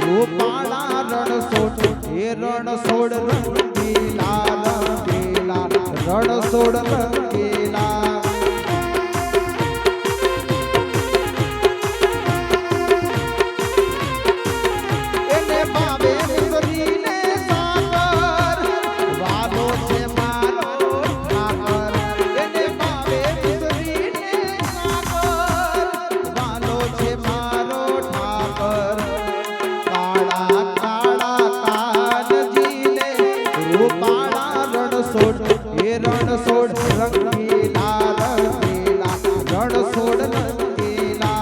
રૂપાળા રણછોડ હે રણછોડ રંગીલા રંગીલા રણછોડ રંગીલા એને પાવે મિસરીને સાગર વાલો છે મારો ઠાકર એને પાવે મિસરીને સાગર વાલો છે મારો ઠાકર કાળા કાળા કાનજીને રૂપાળા રણછોડ હે રણછોડ રંગીલા રંગીલા રણછોડ રંગીલા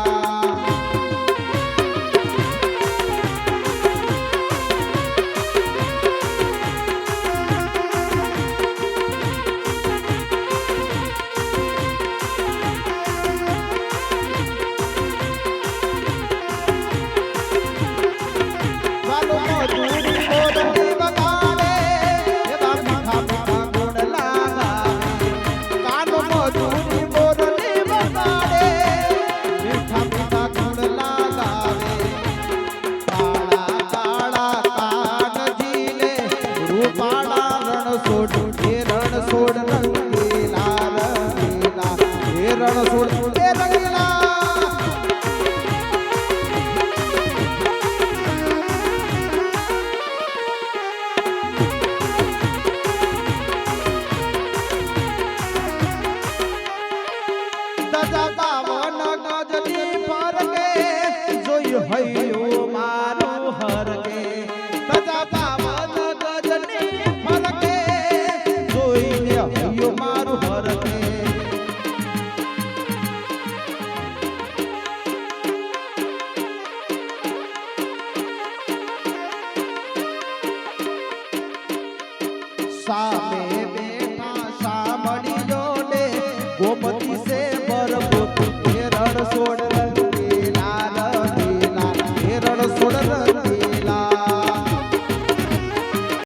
વાલો મજૂરી ઓરડી બગાડે એવા મીઠા મીઠા ગુણ લાગાવે કાનો મજૂરી ઓરડી બગાડે મીઠા મીઠા ગુણ લાગાવે કાળા કાળા કાનજીને રૂપાળા રણછોડ હે રણછોડ રંગીલા રંગીલા હે રણછોડ હે રંગીલા સજા પાવન ગજની ફરકે જોઈ હૈયો મારું હરકે સજા પાવન ગજની ફરકે જોઈને હૈયો મારું હરકે